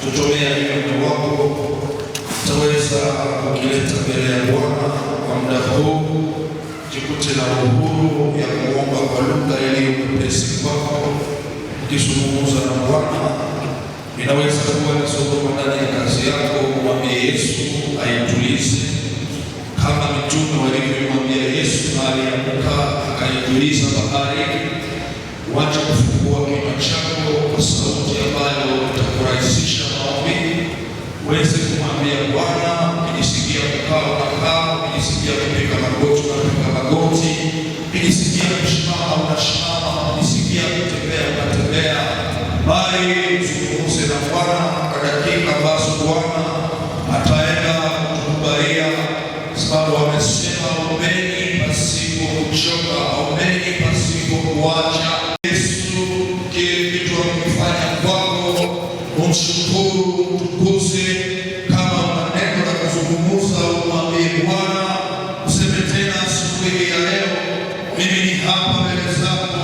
tutomea neno wako, tutaweza kukileta mbele ya Bwana kwa muda huu. Jikute na uhuru ya kuomba kwa lugha iliyo nyepesi kwako, ukizungumza na Bwana. Inaweza kuwa ni somo ndani ya kazi yako, mwambie Yesu aitulize, kama mitume walivyomwambia Yesu mahali alipokaa akaituliza bahari. Wacha kufungua kinywa chako kwa sauti ambayo itakurahisisha maombi. Uweze kumwambia Bwana, ukijisikia kukaa unakaa, ukijisikia kupiga magoti unapiga magoti, ukijisikia kusimama unasimama, ukijisikia kutembea unatembea. Bali zungumze na Bwana kwa dakika ambazo Bwana ataenda kutukubalia, sababu amesema ombeni pasipo kuchoka, ombeni pasipo kuacha. Yesu, kile kitu amekifanya kwako, umshukuru, tukuze. Kama una neno la kuzungumza, umwambie Bwana. Useme tena asubuhi ya leo, mimi ni hapa mbele zako,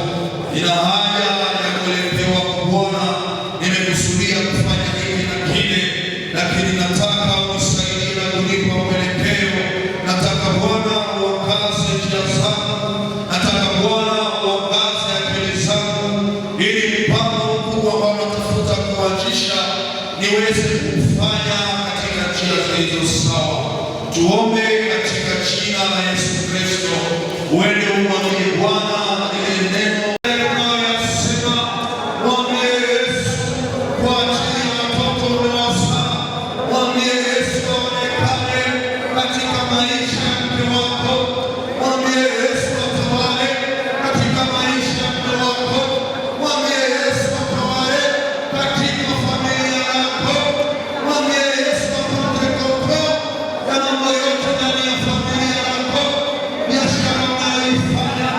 nina haja ya kuelekewa kwa Bwana. Nimekusudia kufanya hiki na kile, lakini nataka unisaidie na kunipa mwelekeo. Nataka Bwana uangaze njia zangu, nataka Bwana uangaze akili zangu, ili mpango mkubwa ambao natafuta kuanzisha niweze kufanya katika njia zilizo sawa. Tuombe katika jina la Yesu Kristo. Uende umwambie Bwana ile neno unayosema, mwambie Yesu kwa ajili ya watoto uliowazaa. Mwambie Yesu aonekane katika maisha ya mke wako. Mwambie Yesu atawale katika maisha ya mke wako. Mwambie Yesu atawale katika familia yako. Mwambie Yesu atoke koko ya mambo yote ndani ya familia yako. Biashara unayoifanya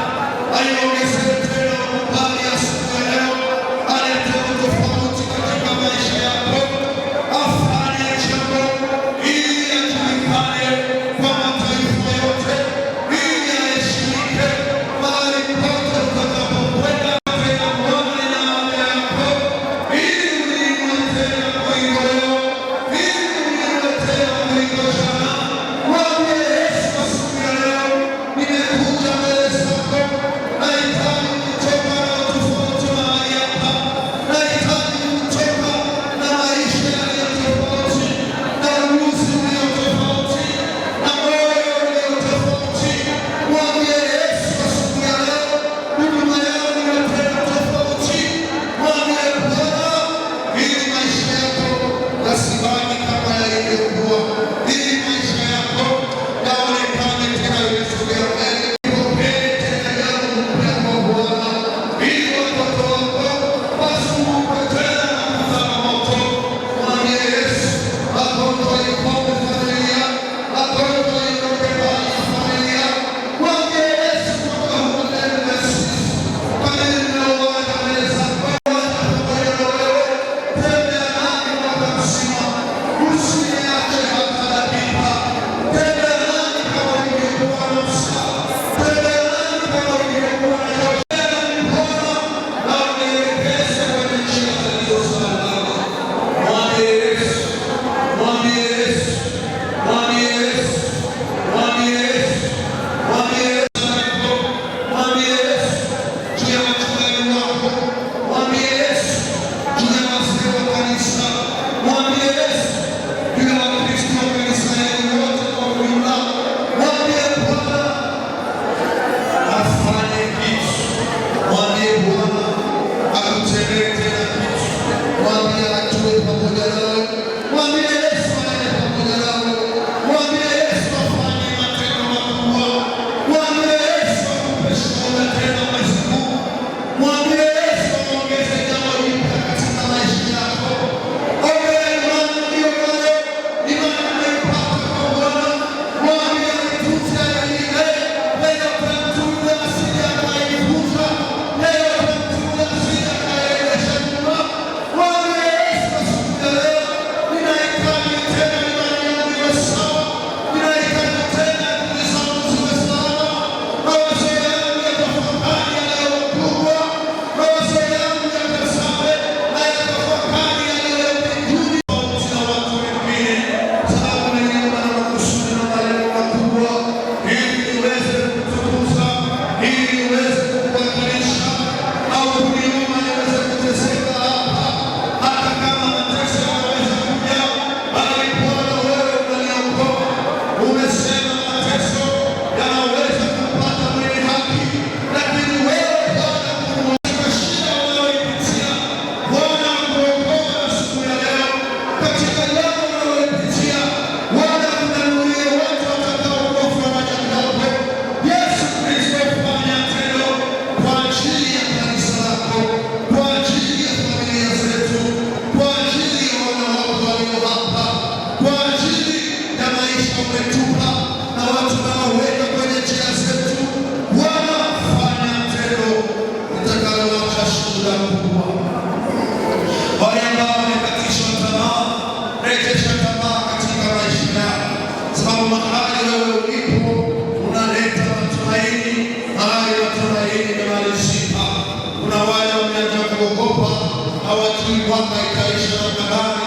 mwaka itaisha namna gani,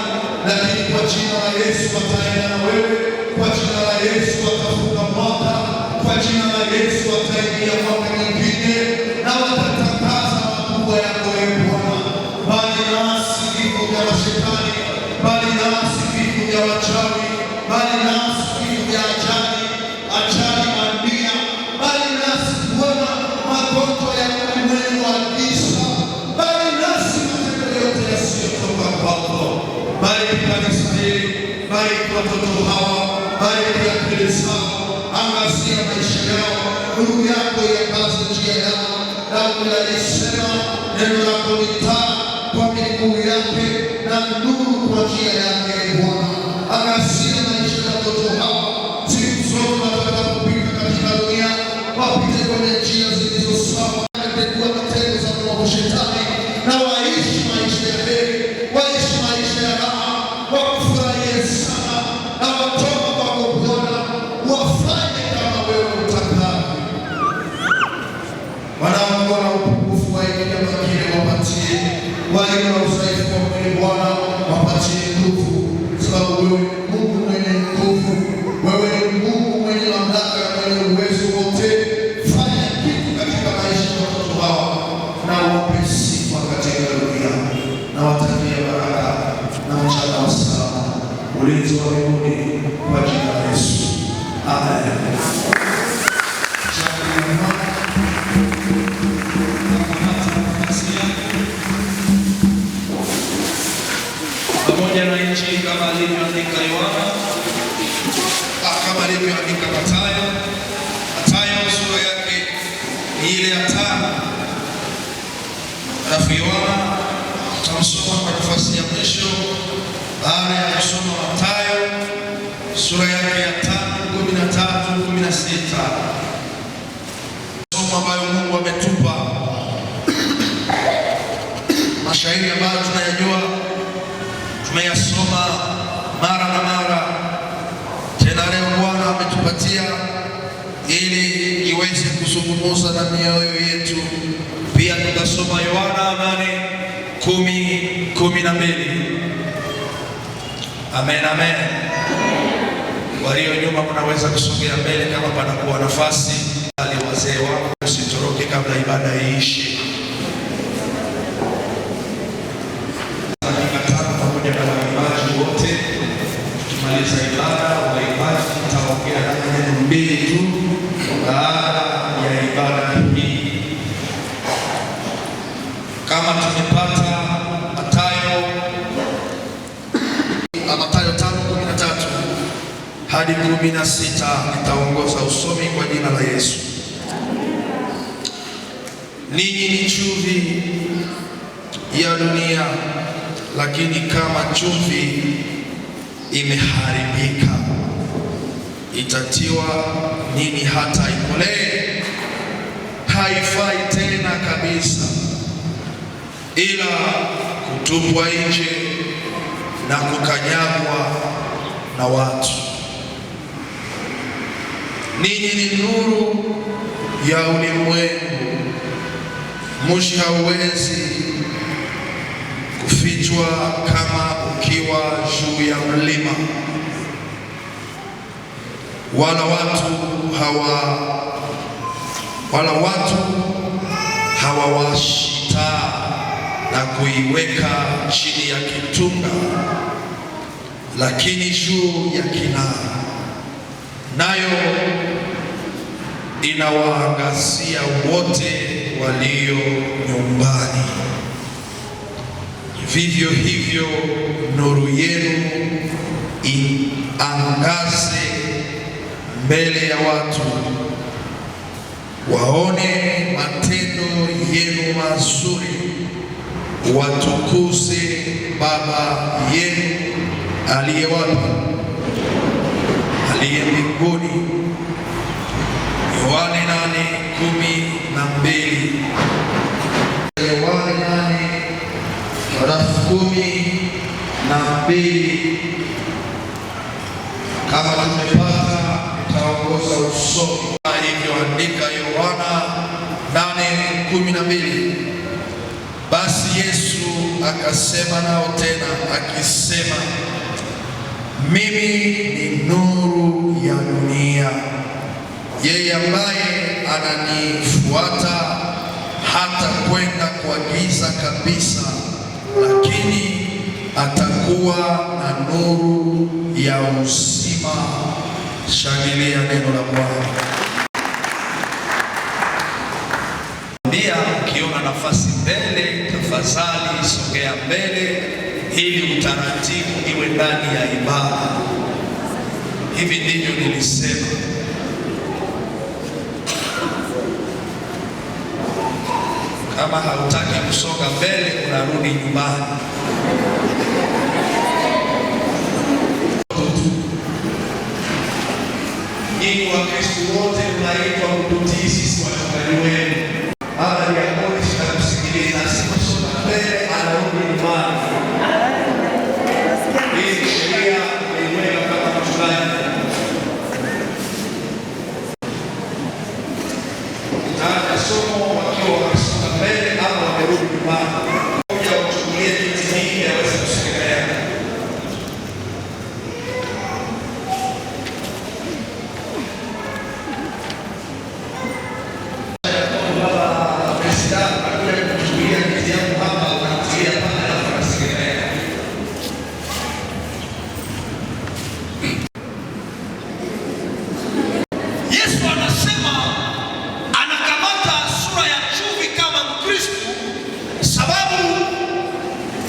lakini kwa jina la Yesu wataenda na wewe, kwa jina la Yesu watafunga mwaka, kwa jina la Yesu wataingia mwaka nyingine na watatangaza makubwa yako ewe Bwana. Bali nasi vifo vya mashetani, bali nasi vifo vya wachawi, bali nasi vifo vya ajali bandia, bali nasi Bwana magonjwa ya ulimwengu wa giza, bali nasi matendo yote yasiyotoka kwako. Bariki kanisa hili, bariki watoto hawa, bariki akili zao, angazia maisha yao, nuru yako iangaze njia yao. Daudi alisema neno lako ni taa kwa miguu yake na nuru kwa njia yake. Bwana, angazia maisha ya watoto hawa, siku zote watakapopita katika dunia wapite kwenye njia zilizo sawa, kuwa matendo za mwovu shetani, na waishi maisha ya heri, waishi maisha ya raha, wakufurahie sana na watoka kwako Bwana, wafanye kama wewe utakavyo. Wanaokuwa na upungufu wa imani wengine wapatie, walio na udhaifu wa mwili Bwana wapatie nguvu, sababu wewe ni Mungu mwenye nguvu, wewe ni Mungu mwenye mamlaka na mwenye uwezo wote. Fanya kitu katika maisha ya watoto hawa na wape sifa katika dunia, na watakie baraka na mchana wa salama, ulinzi wa mbinguni kwa jina la Yesu. Amen. Pamoja na Injili kama alivyoandika Yohana, kama alivyoandika Mathayo. Mathayo sura yake ni ile ya 5. Alafu Yohana tutamsoma kwa nafasi ya mwisho baada ya kusoma Mathayo sura yake ya 5:13-16. Somo ambayo Mungu ametupa, mashairi ambayo tunayajua, tumeyasoma mara na mara, tena leo Bwana ametupatia ili iweze kuzungumza na mioyo yetu. Pia tukasoma Yohana 8:10-12. Amen, amen. Walio nyuma mnaweza kusogea mbele kama panakuwa nafasi. Ali wazee wako usitoroke kabla ibada iishe. Wote tukimaliza ibada, waimbaji tutaongea neno mbili tu baada ya ibada hii. Kama tumepata Mathayo 5:13 hadi 16, nitaongoza usomi kwa jina la Yesu. Ninyi ni chumvi ya dunia, lakini kama chumvi imeharibika, itatiwa nini hata ikolee? Haifai tena kabisa, ila kutupwa nje na kukanyagwa na watu. Ninyi ni nuru ya ulimwengu. Moshi hauwezi kufichwa kama ukiwa juu ya mlima, wala watu hawawashi taa na kuiweka chini ya kitunga, lakini juu ya kinara, nayo inawaangazia wote walio nyumbani. Vivyo hivyo nuru yenu iangaze mbele ya watu, waone matendo yenu mazuri, watukuze Baba yenu aliye wapi? Aliye mbinguni. Yohana 8:12. Yohana 8:12. Kama tumepata, tutaongoza usomi alivyoandika Yohana 8:12. Basi Yesu akasema nao tena akisema, mimi ni nuru ya dunia. Yeye ambaye ananifuata hata kwenda kwa giza kabisa, lakini atakuwa na nuru ya uzima. Shangilia neno la Bwana. Ukiona nafasi mbele, tafadhali sogea mbele ili utaratibu iwe ndani ya ibada. Hivi ndivyo nilisema. Kama hautaki kusonga mbele, unarudi nyumbani. Nyinyi Wakristo wote mnaitwa kututii sisi wachungaji wenu. Habari ya Mungu sitakusikiliza, sikusonga mbele, anarudi nyumbani. Hii sheria imeweka kama mchungaji. Taanza somo wakiwa wamesonga mbele ama wamerudi nyumbani. Kuja uchukulie kiti hiki aweze kusikia.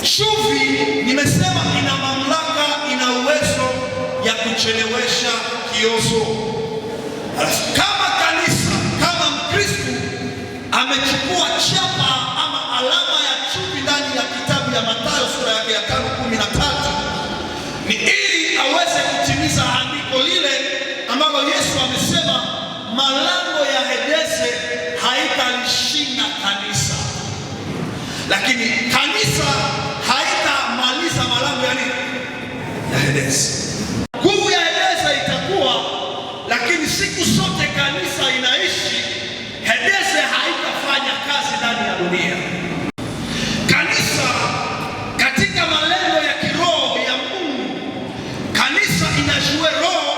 Chumvi nimesema ina mamlaka, ina uwezo ya kuchelewesha kioso. Kama kanisa, kama Mkristo amechukua chapa ama alama ya chumvi ndani ya kitabu ya Mathayo sura yake ya 5:13, ni ili aweze kutimiza andiko lile ambalo Yesu amesema malango ya Hedese haitalishinda kanisa. Lakini kanisa haitamaliza malango ya Hedese. Nguvu ya Hedese itakuwa, lakini siku zote kanisa inaishi, Hedese haitafanya kazi ndani ya dunia. Kanisa katika malengo ya kiroho ya Mungu, kanisa inajua roho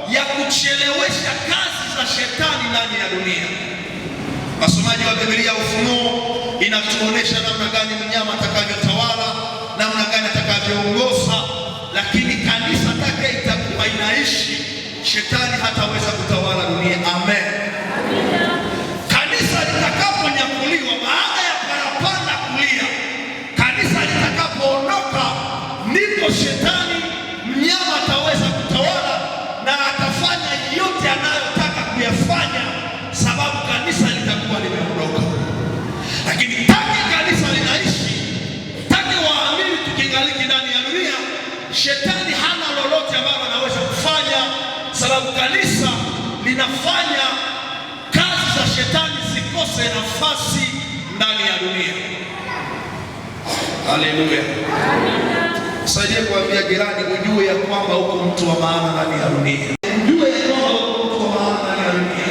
ya kuchelewesha kazi za shetani ndani ya dunia. Wasomaji wa Biblia Ufunuo inatuonesha namna gani mnyama atakavyotawala, namna gani atakavyoongoza, lakini kanisa take itakuwa inaishi, shetani hataweza kutawala dunia. Amen. Kanisa litakaponyakuliwa baada ya parapanda kulia, kanisa litakapoondoka, ndipo shetani mnyama ataweza kutawala na atafanya yote anayotaka kuyafanya, sababu kanisa litakuwa limeondoka. Lakini taki kanisa linaishi, taki waamini tukingaliki ndani ya dunia, shetani hana lolote ambalo anaweza kufanya, sababu kanisa linafanya kazi za shetani zikose nafasi ndani ya dunia. Haleluya. Saidie kuambia jirani, ujue ya kwamba uko mtu wa maana ndani ya dunia. Ujue ya kwamba uko mtu wa maana ndani ya dunia.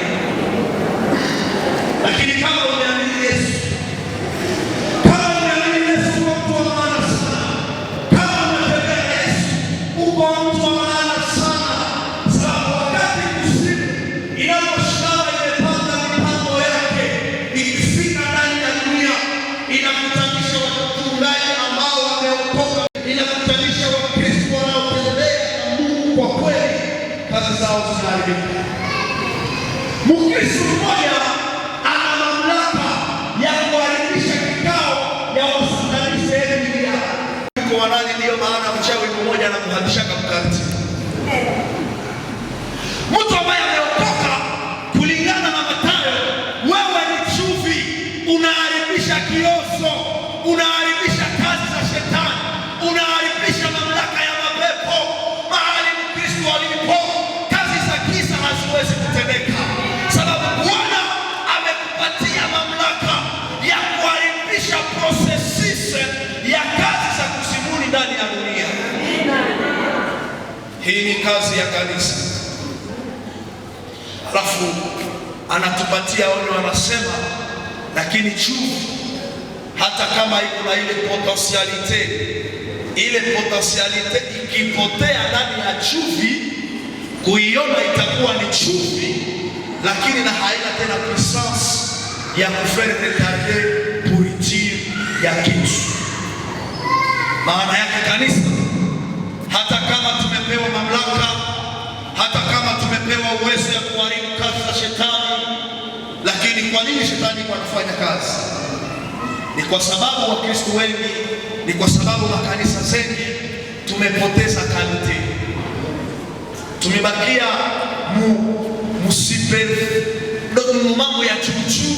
Lakini kama umeamini Yesu, uko mtu wa maana sana. Kama unatembea Yesu, uko mtu wa maana sana. Sababu wakati kuzimu inaposhindana imepanga mipango yake, ikifika ndani ya dunia, inakutanisha wachungaji ambao wameokoka, inakutanisha Wakristo wanaotembea na Mungu kwa kweli, kazi zao zinaharibika. Mkristo mmoja ana mamlaka ya kuharibisha kikao ya wasandalisha Biblia. Kwa wanani, ndio maana mchawi mmoja anakuhamisha mkati. Mtu ambaye ameokoka kulingana na Mathayo, wewe ni chumvi, unaharibisha kioso, unaharibisha kazi za shetani, unaharibisha mamlaka ya mapepo. Mahali Mkristo alipo, kazi za giza haziwezi kutendeka, sababu Bwana amekupatia mamlaka ya kuharibisha processes ya kazi za kusimuni ndani ya dunia. Hii ni kazi ya kanisa. Alafu anatupatia onyo, anasema lakini chumvi hata kama iko na ile potentialite ikipotea ndani ya chumvi, kuiona itakuwa ni chumvi, lakini na haina tena puissance ya kufaire retarder pourriture ya kitu. Maana yake kanisa, hata kama tumepewa mamlaka, hata kama tumepewa uwezo ya kuharibu kazi za shetani, lakini kwa nini shetani anafanya kazi? Ni kwa sababu Wakristo wengi, ni kwa sababu makanisa mengi tumepoteza kalite, tumebakia mambo ya chuchu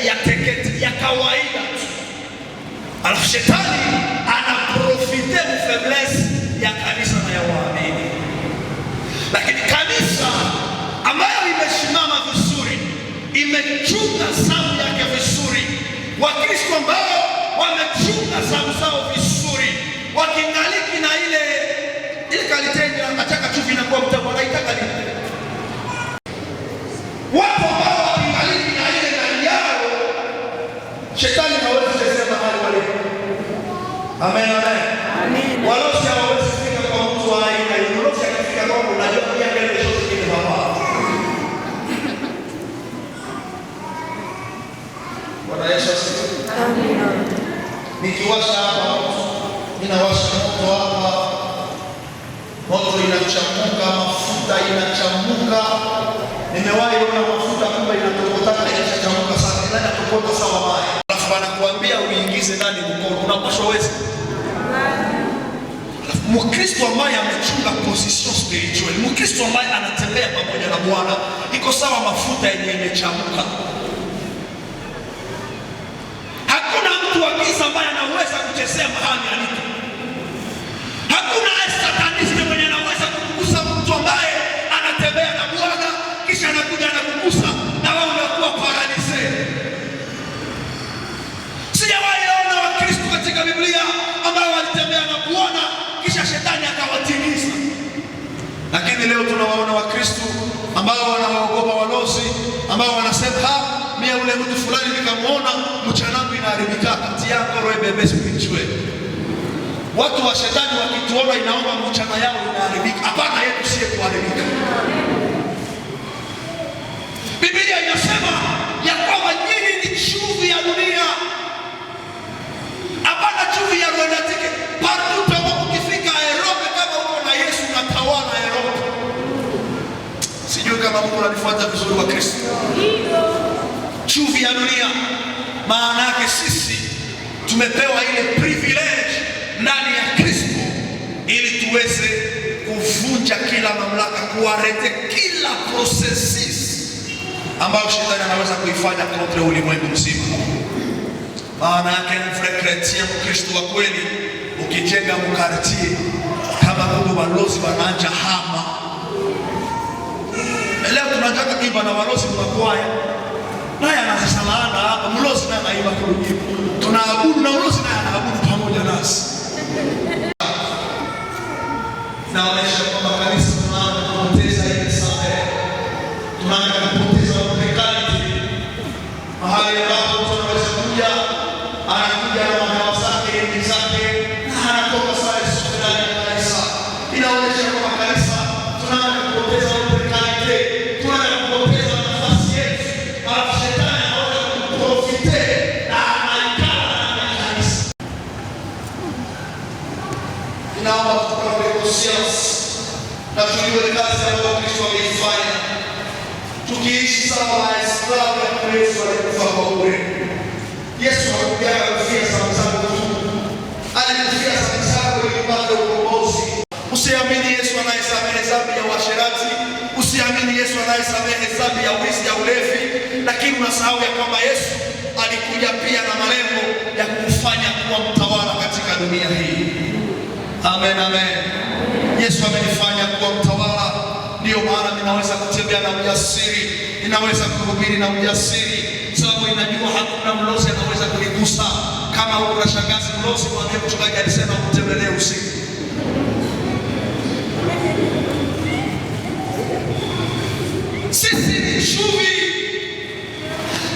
ya teketi ya kawaida. Alafu shetani anaprofite faiblesse ya kanisa na ya waamini. Lakini kanisa ambayo imesimama vizuri, imechunga zamu yake vizuri, Wakristo ambao wamechunga zamu zao vizuri, wakingaliki na ile kalite ya ataka chumvi inakuwa mtamu, wanaitaka nini? Wapo ambao wakingaliki na ile ndani yao, shetani hawezi kusema hali wale. Amen, amen. Amen. Walosi hawezi kufika kwa mtu wa aina hiyo. Walosi akifika kwa mtu, unajua pia mbele shote kile baba. Bwana Yesu asifiwe. Amen. Nikiwasha hapa moto, ninawasha moto hapa, moto inachamuka, mafuta inachamuka. Nimewahi kuona mafuta kumbe inatokota inachamuka sana, inatokota sawa maji. Alafu anakuambia uingize ndani mkono, unapaswa wewe. Mkristo ambaye amechunga position spiritual, Mkristo ambaye anatembea pamoja na Bwana, iko sawa mafuta yenye imechamuka. Hakuna mtu wa giza ambaye anaweza kuchezea mahali alipo. Hakuna satanist mwenye anaweza kukugusa mtu ambaye anatembea na Bwana kisha anakuja na kukugusa na wao unakuwa paralise. Sijawahi ona Wakristo katika Biblia ambao walitembea na Bwana kisha shetani akawatimiza. Lakini leo tunawaona Wakristo ambao wanaogopa walozi, ambao wanasema mimi ule mtu fulani nikamuona mchana wangu inaharibika, kati yako roho bebe spiritual. Watu wa shetani wakituona inaomba mchana yao inaharibika. Hapana, yetu siye kuharibika. Biblia inasema ya kwamba nyinyi ni chumvi ya dunia. Hapana chumvi ya roho partout ambapo ukifika Europe, kama uko na Yesu unatawala Europe. Sijui kama Mungu ananifuata vizuri wa Kristo. Chumvi ya dunia, maana yake sisi tumepewa ile privilege ndani ya Kristo ili tuweze kuvunja kila mamlaka, kuarete kila processes ambayo shetani anaweza kuifanya kontra ulimwengu mzima. Maana yake frère chrétien, Mkristo wa kweli, ukijenga mkartie kama Mungu, balozi wanaanja hama. Leo tunataka kuimba na balozi tunakwaya, naye anasalaana hapa, mlozi naye anaimba kurudia. Tunaabudu na mlozi naye anaabudu pamoja nasi. Naonesha kwamba kanisa tunaanza kupoteza ile samehe. Tunaanza kupoteza upekaliti. Mahali ambapo tunaweza kuja, anakuja na madawa zake, elimu zake, na anatoka sare sote ndani ya kanisa. Inaonesha kwamba kanisa tunaanza kupoteza upekaliti. Tunaanza kupoteza nafasi yetu. Alafu shetani anaanza kuprofite na anaikala na kanisa. Inaomba tukawe conscious na tujue kazi ambayo Kristo ameifanya. Tukiishi sawa na Islamu ya Kristo alikufa kwa bure. Yesu hakuja kufia sababu zako tu. Alikufia sababu zako ili upate ukombozi. Usiamini Yesu anayesamehe dhambi ya uasherati, usiamini Yesu anayesamehe dhambi ya wizi, ya ulevi, lakini unasahau ya kwamba Yesu alikuja pia na malengo ya kufanya kuwa mtawala katika dunia hii. Amen, amen. Yesu amenifanya kuwa mtawala, ndio maana ninaweza kutembea na ujasiri, ninaweza kuhubiri na ujasiri, sababu ninajua hakuna mlozi anaweza kunigusa. Kama uko na shangazi mlozi, mwambie mchungaji alisema kutembelee usiku. Sisi ni chumvi,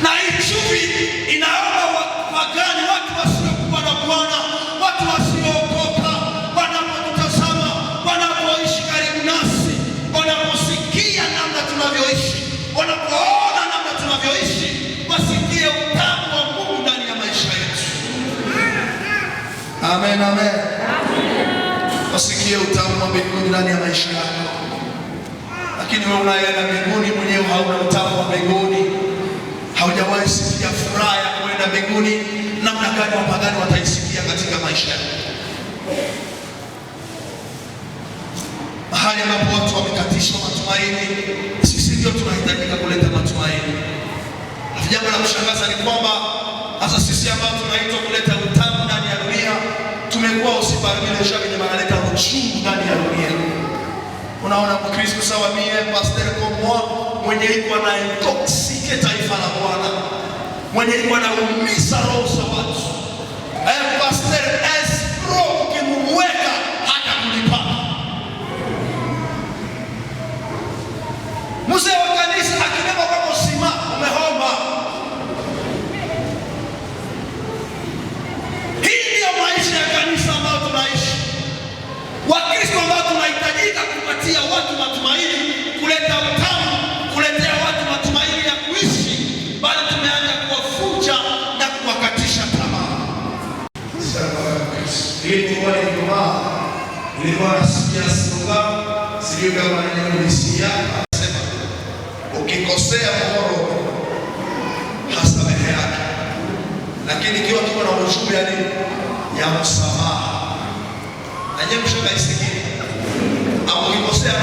na hii chumvi inaomba wagani Amen, amen. Usikie utamu wa mbinguni ndani ya maisha yako. Lakini wewe unaenda mbinguni mwenyewe hauna utamu wa mbinguni. Haujawahi sikia furaha ya kwenda mbinguni. Namna gani wapagani wataisikia katika maisha yako? Mahali ambapo watu wamekatishwa matumaini, sisi ndio tunahitajika kuleta matumaini. Jambo la kushangaza ni kwamba hasa sisi ambao tunaitwa kuleta utamu ndani ya dunia, tumekuwa usiparimilisha kwenye manaleta uchungu ndani ya dunia. Unaona Mkristo sawa mie, pastor Komwa, mwenye iko na intoxicate taifa la Bwana, mwenye iko na umisa roho za watu. Pastor Esro ukimweka hata kulipa. Mzee wa kanisa akibeba kwa kusima umehomba. Hii ndio maisha ya kanisa ambayo tunaishi. Wakristo ambao tunahitajika kupatia watu matumaini, kuleta utamu, kuletea watu matumaini ya kuishi, bali tumeanza kuwafuja na kuwakatisha tamaa. Nilikuwa nasikia slogan, sijui kama nilisikia, nasema ukikosea Mhoro hasamehe yake, lakini ikiwa tuko na ujumbe ya nini? Ya msamaha. Na nyinyi mshakaisikia au ukikosea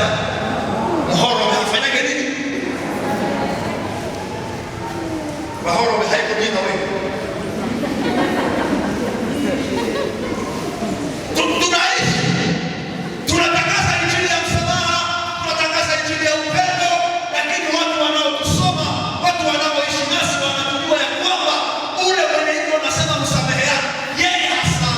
Mhoro amefanyaje nini? Mhoro haiko jina wewe. Tunatangaza injili ya msamaha, tunatangaza injili ya upendo, lakini watu wanaotusoma, watu wanaoishi nasi wanatujua ya kwamba ule mwenye hivyo anasema msamehe yeye hasa.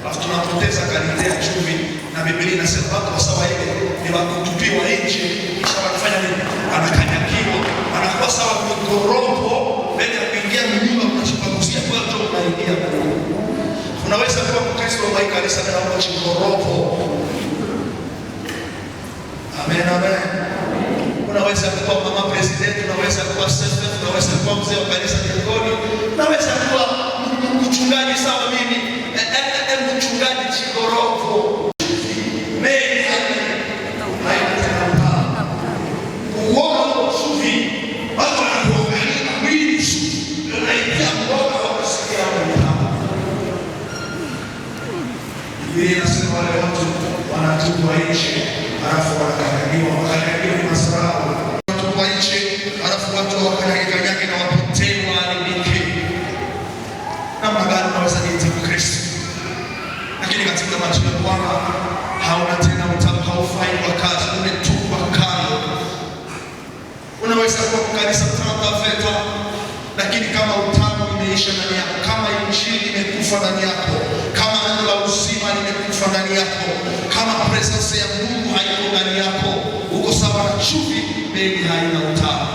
Basi tunapoteza kalite ya chumvi, na Biblia inasema watu wasawa ile ni wakutupiwa nje, kisha wanafanya nini? Anakanyakiwa, anakuwa sawa mkoropo, mbele ya kuingia nyumba mnachipakusia kwa watu wanaingia. Unaweza kuwa Mkristo wa kanisa na uwe chikoropo. Amen, amen. Unaweza kuwa mama president, unaweza kuwa secretary, unaweza kuwa mzee wa kanisa diakoni, unaweza kuwa mchungaji sawa mimi, mchungaji chikoropo. Mimi uongo sufi, watu wanakuangalia mwili sufi, unaingia mboga wakasikia mtamu. Biblia inasema wale watu wanatupwa nje, halafu wanakanyagiwa. Makanyagiwa ni masarau. Wanatupwa nje, halafu watu wakanyage na wapotee waharibike. Namna gani unaweza niita Mkristo, lakini katika macho ya Bwana hauna tena utamu, haufai kwa kazi, umetupwa kando. Unaweza kuwa kanisa tunatafeta, lakini kama utamu imeisha ndani yako, kama injili imekufa ndani yako, kama neno la uzima limekufa ndani yako, kama presence ya Mungu haiko ndani yako, uko sawa na chumvi yenye haina utamu,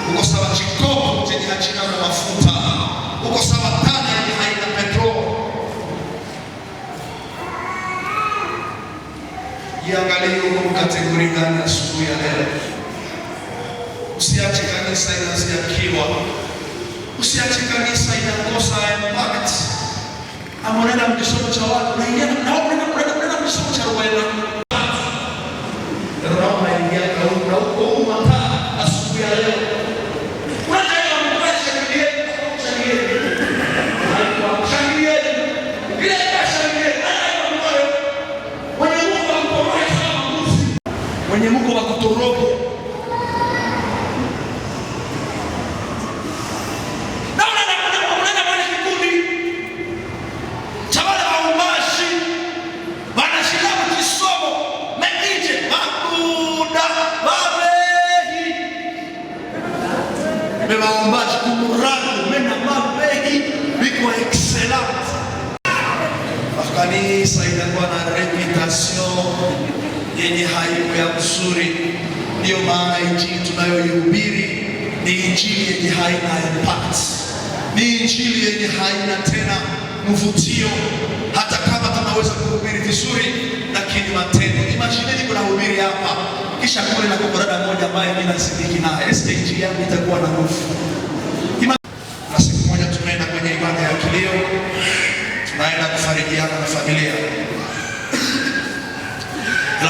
uko sawa jikopo chenye hakina mafuta, uko sawa tana yenye haina petroli. Jiangalie uko kategori gani asubuhi ya leo. Usiache kanisa inaziakiwa. Usiache kanisa inakosa impact. Amonena mkisomo cha watu, unaingia na unaenda mkisomo cha Rwanda. Ndio unaingia na huko mataa asubuhi ya leo. Unataka mkasha ndiye changie. Haiko changie. Ile kasha ndiye haiko moyo. Mwenye Mungu akuporoa kama mbuzi. Mwenye Mungu akutoroge. Waombaji kumuradu mena mabehi biko excellent. Kanisa inakuwa na reputation yenye haiko ya mzuri. Ndio maana injili tunayoihubiri ni injili yenye haina impact, ni injili yenye haina tena mvutio. Hata kama tunaweza kuhubiri vizuri, lakini matendo. Imagine niko nahubiri hapa, kisha kule na kukorada moja ambaye mimi nasidiki naye, injili yangu itakuwa na nguvu. Na siku moja tumeenda kwenye ibada ya kilio, tunaenda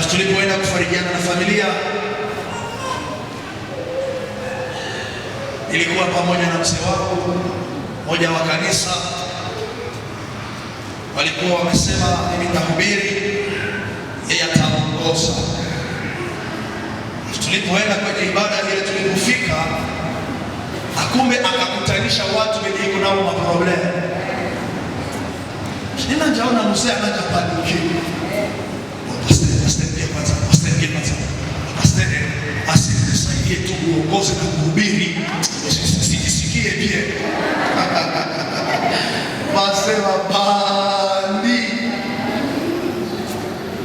Alafu tulipoenda kufarijiana na familia, nilikuwa pamoja na mzee wangu mmoja wa kanisa. Walikuwa wamesema mimi nitahubiri, yeye ataongoza. Tulipoenda kwenye ibada ile, tulipofika akumbe akakutanisha watu wenye iko nao maproblem. Ninajaona mzee anaja paniki. Asisaidie tu uongozi na kuhubiri, sijisikie pia. Masema bandi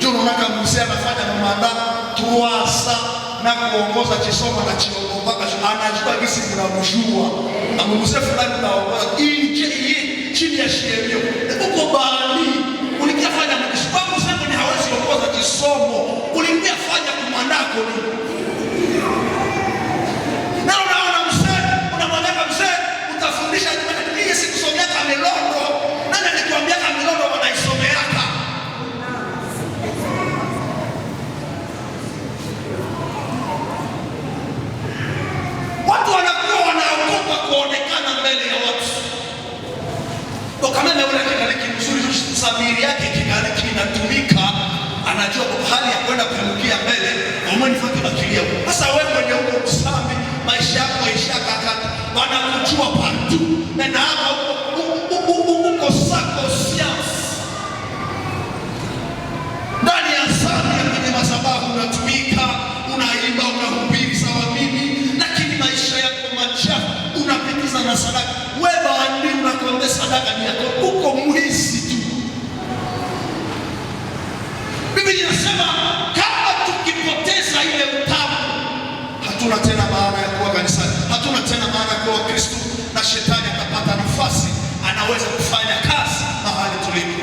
tunaka mzee anafanya mamanda tuasa na kuongoza chisoma na chiongombaka, anajua kisi mnamjua na mzee fulani naongoza nje chini ya sheria uko bandi ulikiafanya mkishabu sasa ni hawezi kuongoza kisomo ulikiafanya kumandako ni na unaona mzee unamwambia mzee utafundisha hii siku sogea kamelondo nani alikwambia kamelondo wanaisomeaka watu wanakuwa wanaogopa kuonekana mbele ya watu. Kwa kama na ule kikaliki mzuri sabiri yake kikaliki inatumika, anajua hali ya kwenda kuinukia mbele, umeni faki bakilia. Sasa wewe mwenye uko msambi, maisha yako yaisha kakata, wanakujua partu. Na hapa uko sako siasa. Ndani ya sami ya kwenye masabahu unatumika, unaimba, unahubiri sawa mimi, lakini maisha yako machafu unapitiza na sadaka. Wewe bandi unakwambia sadaka ni yako, uko mwizi tu. Biblia inasema kama tukipoteza ile utamu, hatuna tena maana ya kuwa kanisani, hatuna tena maana ya kuwa Kristo, na shetani atapata nafasi, anaweza kufanya kazi mahali tulipo.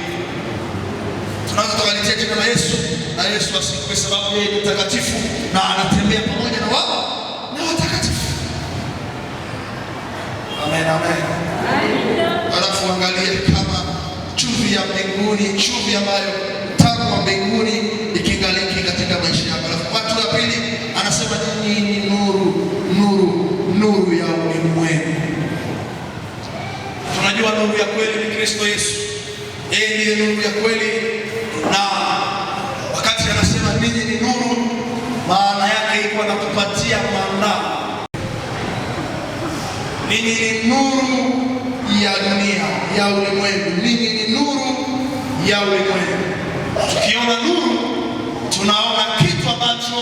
Tunaweza tukalitia jina la Yesu, na Yesu asifiwe, sababu yeye ni mtakatifu na anatembea pamoja na wao na watakatifu. Amen, amen. Alafu angalia kama chumvi ya mbinguni, chumvi ambayo tamu wa mbinguni ikingaliki katika maisha yako. Alafu watu wa pili anasema nyinyi ni nuru ya ulimwengu. Tunajua nuru ya kweli ni Kristo Yesu. Yeye ndiye nuru ya kweli, na wakati anasema ninyi ni nuru, maana yake iko anakupatia maana. Ninyi ni nuru ya dunia, ya ulimwengu. Ninyi ni nuru ya ulimwengu. Tukiona nuru, tunaona kitu ambacho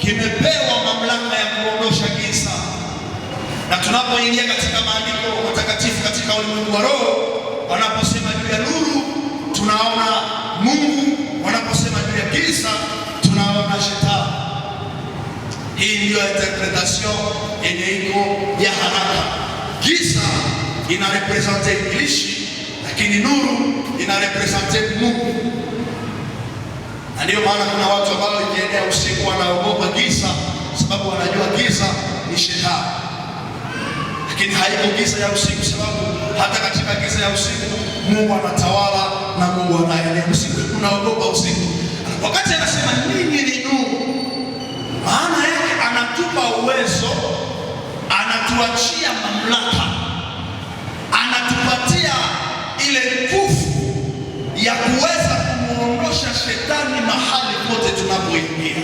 kimepewa mamlaka ya kuondosha giza. Na tunapoingia katika maandiko matakatifu katika ulimwengu wa roho, wanaposema juu ya nuru, tunaona Mungu. Wanaposema juu ya giza, tunaona shetani. Hii ndiyo interpretation yenye iko ya haraka. Giza ina represente Ibilisi, lakini nuru ina represente Mungu. Na ndiyo maana kuna watu ambao ikienea usiku wanaogopa giza, sababu wanajua giza ni shetani. Lakini haiko giza ya usiku, sababu hata katika giza ya usiku Mungu anatawala na Mungu anaenea usiku. Unaogopa usiku. Wakati anasema ninyi ni nuru, maana yake anatupa uwezo, anatuachia mamlaka, anatupatia ile nguvu ya kuweza kumuondosha shetani mahali pote tunapoingia,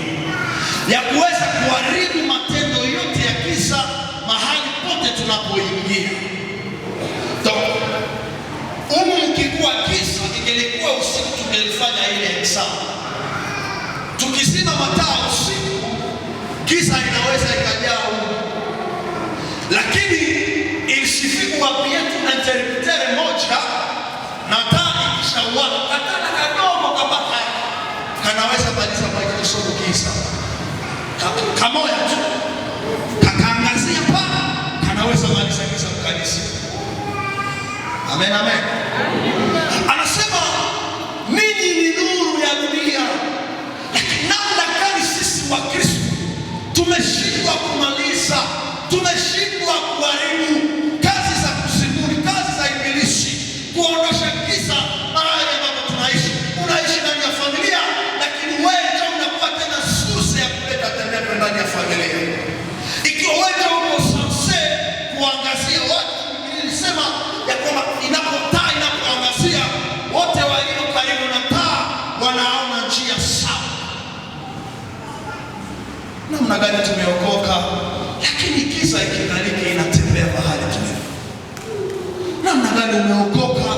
ya kuweza kuharibu matendo yote ya giza mahali pote tunapoingia. Mkikuwa giza, ingelikuwa usiku, tungelifanya ile exam. Tukizima mataa usiku, giza inaweza ikajaa huko. Lakini ilisifiku wapi yetu na interpretere moja, na taa ikishawaka, katana kadogo kama haya, kanaweza badilisha maisha kisogo giza. Kamoja tu, kakaangazia pa, kanaweza badilisha giza mkanisa. Amen, amen. Anasema ninyi ni nuru ya dunia. Namna gani sisi wa Kristo tumeshindwa kumaliza, tumeshindwa kuharibu kazi za kusimuri, kazi za Ibilisi, kuondosha giza mahali ambapo tunaishi. Unaishi ndani ya familia, lakini wewe ndio unakuwa tumeokoka, lakini giza ikingaliki inatembea mahali tulipo. Namna gani umeokoka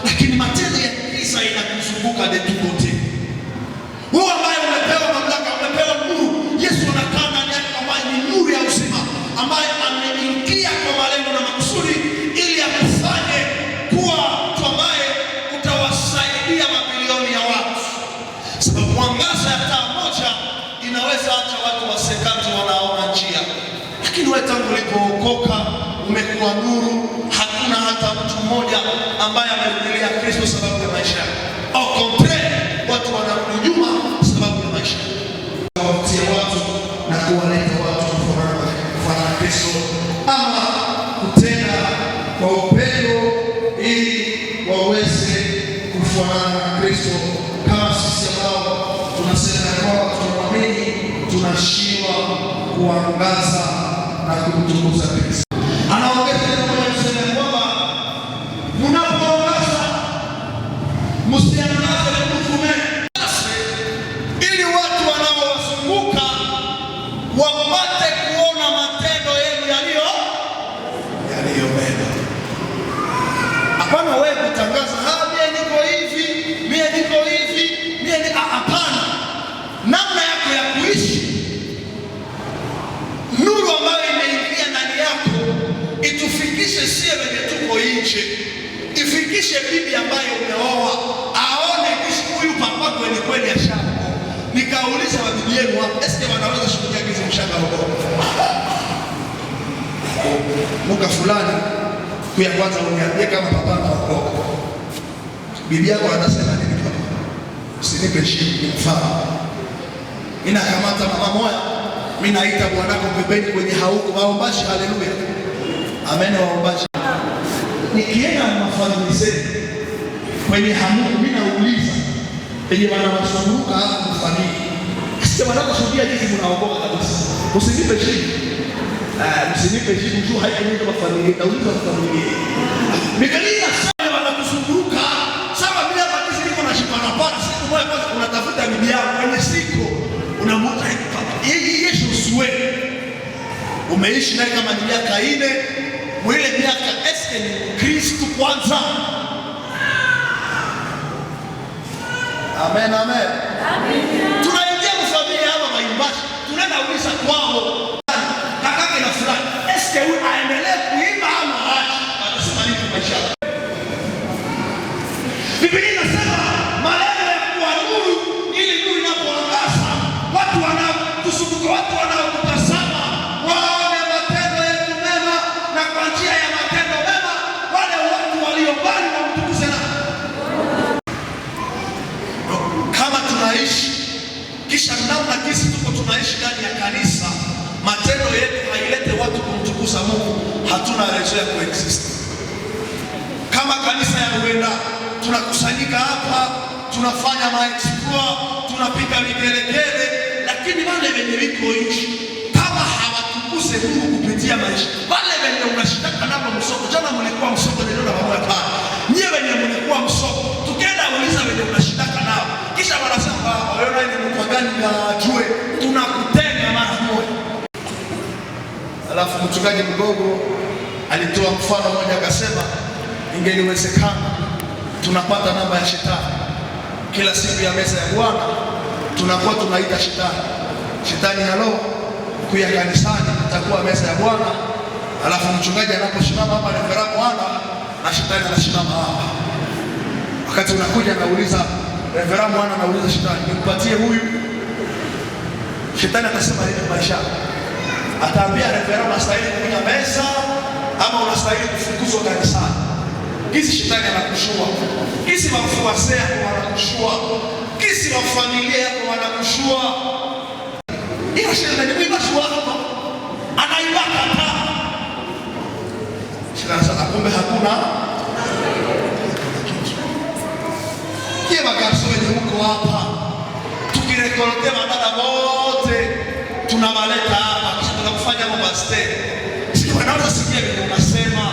lakini matendo ya giza inakuzunguka de tukote? Wewe ambaye umepewa mamlaka, umepewa nuru, Yesu anakaa ndani yako, ambaye ni nuru ya uzima, ambaye ameingia kwa malengo na makusudi ili akufanye kuwa mtu ambaye utawasaidia mabilioni ya watu. Sababu mwangaza ya taa moja inaweza hata watu wasekati wanaona njia, lakini wewe tangu ulipookoka umekuwa nuru. Hakuna hata mtu mmoja ambaye amerudia Kristo sababu ya maisha yake. Au contraire, watu wanarudi nyuma sababu ya maisha yake. Kuwavutia watu na kuwaleta watu kufanana na Kristo, ama kutenda kwa upendo ili waweze kufanana na Kristo, kama sisi ambao tunasema kwamba tunamwamini, tunashindwa kuangaza na kumtukuza Kristo. Anaongeza kusema kwamba mnapoangaza msiangaze kufume, ili watu wanaowazunguka wapate kuona matendo yenu yaliyo mema. Hapana wewe kutangaza mimi niko hivi, mimi niko hivi, mimi hapana. Namna yako ya kuishi, nuru ambayo imeingia ndani yako itufikishe sie wenye tuko nje, ifikishe bibi ambaye umeoa aone kishi huyu papa kweli kweli ashaoa. Nikauliza wabibi yenu hapo, eske wanaweza shuhudia kizi mshaoa? Muka fulani kuya kwanza uniambie kama papa anaokoka. Bibi yako anasema nini papa? Usinipe shida mfano. Mimi nakamata mama moya, mimi naita bwanako pembeni kwenye hauko waombashi. Haleluya. Amen, waombaji. Nikienda mafadhili zetu kwenye hamu, mimi nauliza penye wanawazunguka hapo mfadhili, sisi wanakushuhudia jinsi mnaokoka kabisa. Usinipe shida. Msinipe shida juu haikuenda mafadhili, nauliza mfadhili. Mikalina sana wanakuzunguka. Sawa, mimi hapa jinsi niko na shipana pana, siku moja kwanza unatafuta bibi yako kwenye siko, unamuta yeye Yesu usiwe. Umeishi naye kama ni miaka 4, mwile miaka eske ni Kristo kwanza. Amen, amen. Tunaingia mfamilia hapa maimbashi, tunaenda uliza kwao kakake na fulani, eske huyu aendelee kuimba ama aache? Anasema nini maisha? Biblia inasema malengo ya kuwa nuru, ili nuru inapoangaza watu wanaotusubuka, watu wanaokutazama waone matendo yetu mema, na kwa njia ya matendo mema wale watu walio mbali wamtukuze. Na kama tunaishi kisha namna kisi tuko tunaishi ndani ya kanisa, matendo yetu hailete watu kumtukuza Mungu, hatuna reason ya kuexist. Kama kanisa ya Ruenda tunakusanyika hapa, tunafanya maexploit, tunapiga mikelekele, lakini wale wenye wiko nchi kama hawatukuze Mungu kupitia maisha, wale wenye unashitaka nabo msoko. Jana mlikuwa msoko ndio na pamoja pale, nyie wenye mlikuwa msoko, tukienda uliza wenye unashitaka nao, kisha wanasema wewe ni mtu gani na jue tunakutenga mara moja. Alafu mchungaji Mgogo alitoa mfano mmoja akasema, ingeliwezekana tunapata namba ya shetani kila siku ya meza ya Bwana, tunakuwa tunaita shetani halo kuya kanisani, itakuwa meza ya Bwana. Alafu mchungaji anaposimama hapa Reverend Bwana na shetani anasimama hapa. Wakati unakuja nauliza Reverend Bwana, nauliza shetani nimpatie huyu, shetani atasema nini maisha? Ataambia Reverend unastahili kuja meza ama unastahili kufukuzwa kanisani. Kisi shetani anakushua, kisi wafuasi wako wanakushua, kisi wa familia yako wanakushua. Ila shetani ni mashua hapa, anaibaka hapa. Shetani sasa kumbe hakuna kitu. Magarso wenye huko hapa, tukirekolte madada wote tunawaleta hapa, kisha tunakufanya mambo ya stay. Sio wanaweza sikia vile unasema.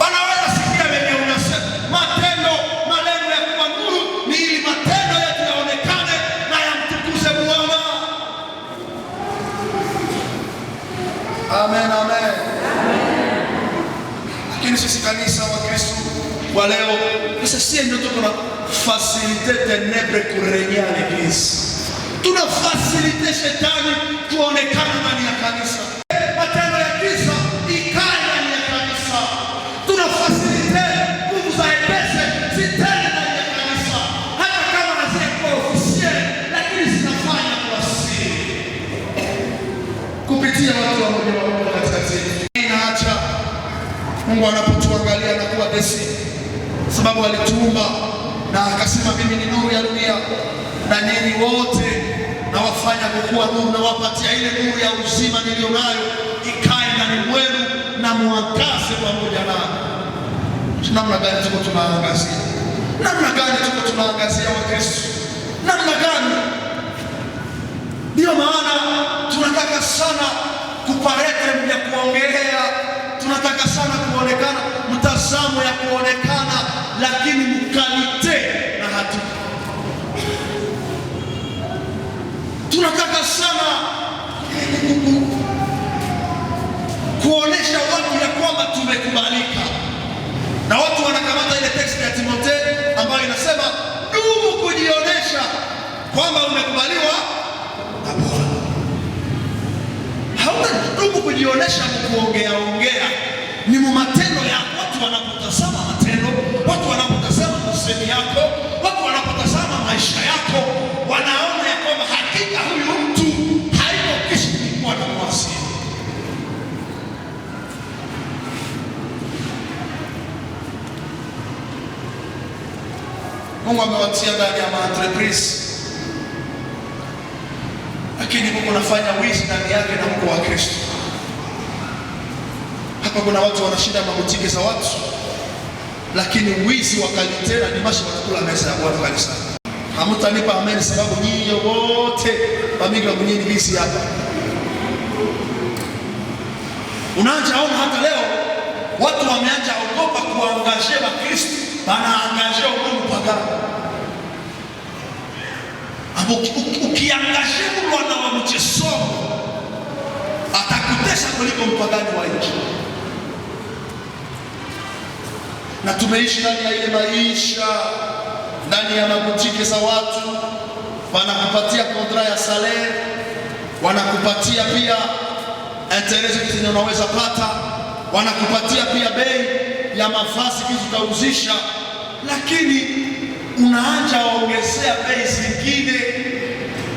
Wanaweza sikia vile unasema. Matendo, malengo ya kuwa nuru ni ili matendo yetu yaonekane na yamtukuze Bwana. Amen, amen. Lakini sisi kanisa wa Kristo wa leo, sisi ndio tuko na facilite ténèbres kuregner à l'église. Tuna facilite shetani kuonekana ndani ya kanisa. Matendo ya giza ikae ndani ya kanisa. Tuna facilite nguvu za ibese zitende ndani ya kanisa. Hata kama hazikuwa officiel, lakini zinafanya kwa siri. Kupitia watu wa Mungu katikati. Inaacha Mungu anapotuangalia na kuwa desi. Sababu alituumba na akasema mimi ni nuru ya dunia na nyinyi wote na wafanya kuwa nuru na wapatia ile nuru ya uzima nilionayo ikae ndani mwenu na muangaze pamoja nami. Namna gani tuko tunaangazia? Namna gani tuko tunaangazia wa Kristo? Namna gani? Ndio maana tunataka sana kuparete ya kuongelea, tunataka sana kuonekana, mtazamo ya kuonekana, lakini mkalite na hatuko. Tunataka sana kuonesha watu ya kwamba tumekubalika. Na watu wanakamata ile text ya Timotheo ambayo inasema dumu kujionesha kwamba umekubaliwa na Bwana. Hautadumu kujionesha kuongea ni matendo yako. Watu wanapotazama matendo, watu wanapotazama usemi yako, watu wanapotazama maisha yako, wanaona ya kwamba hakika huyu mtu haiko kishi kuwa na mwasi. Mungu amewatia ndani ya maentreprise, lakini Mungu anafanya wizi ndani yake na Mungu wa Kristo. Hapa kuna watu wanashinda mabutiki za watu, lakini wizi wa kalitera ni mashi wanakula meza ya Bwana kanisa. Hamtanipa amen sababu nyinyi wote pamoja na mnyini wizi hapa. Unaanza ona hata leo watu wameanza ogopa kuangaje wa Kristo, wanaangaje uko mpagani. Ukiangaje mwana wa mchezo atakutesha kuliko mpagani wa nchi. Na tumeishi ndani ya ile maisha, ndani ya mabutiki za watu, wanakupatia kontra ya salaire, wanakupatia pia interest kitu unaweza pata, wanakupatia pia bei ya mavazi kitu utauzisha, lakini unaanza waongezea bei zingine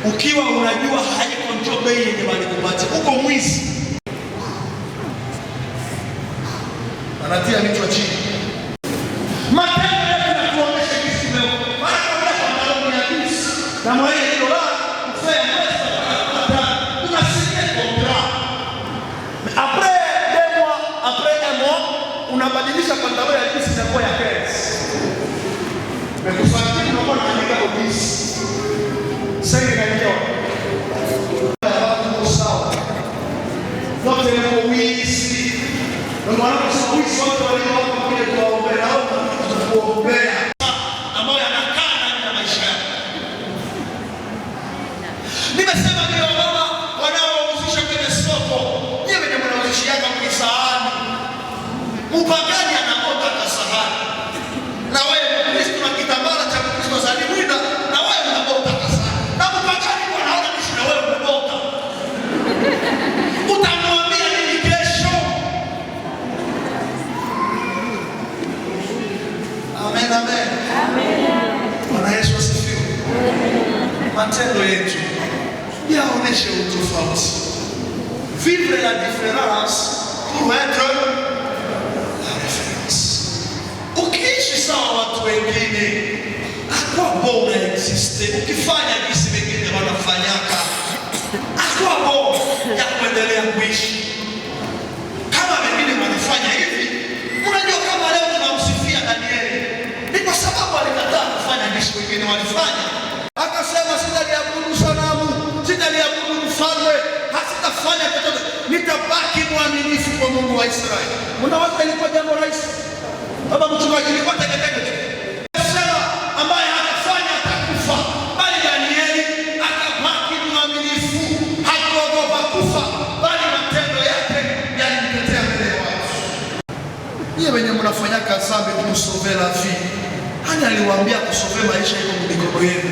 ukiwa unajua haiko ndio bei yenye walikupatia. Uko mwizi. Anatia vichwa chini. Matendo yetu yanatuonyesha kisi leo. Mara kwa mara ya kisi na mwa ile dola kufanya pesa unasikia kontra. Après 2 mois, après 1 mois, unabadilisha pantalon ya kisi na kwa ya kesi. Mekufuatia unakuwa unaandika ofisi. Sasa inajua. Watu sawa. Wote ni wizi. Ndio maana wizi watu walio kule kuombea au kuombea ambao yanakaa ndani ya maisha yao. Nimesema ndio mama wanaouzisha kwenye soko. Nyewe ndio mnauzishiaga msahani. Mpagani anaota kasahani. Na wewe Kristo na kitambara cha Kristo zani mwida na wewe unaota kasahani. Na mpagani wanaona kishi na wewe unaota. Utamwambia nini kesho? Amen, amen. Amen. Bwana Yesu asifiwe. Matendo yetu yaoneshe utofauti. Vivre la différence pour être la référence. Ukiishi sawa watu wengine, akwa bona existe. Ukifanya jinsi wengine wanafanyaka, akwa bona ya kuendelea kuishi. Kama wengine wanafanya hivi, unajua kama leo tunamsifia Danieli, ni kwa sababu alikataa kufanya jinsi wengine walifanya. Akasema sitaliabudu sanamu, sitaliabudu mfalme, hasitafanya chochote, nitabaki mwaminifu kwa Mungu wa Israeli. Unaweza ilikuwa jambo rahisi. Baba mchungaji ilikuwa teketeke. Sema ambaye hatafanya atakufa. Bali Danieli akabaki mwaminifu, hakuogopa kufa, bali matendo yake ka zambi pour sauver la vie. Nani aliwaambia kusauver maisha iko mikono yenu?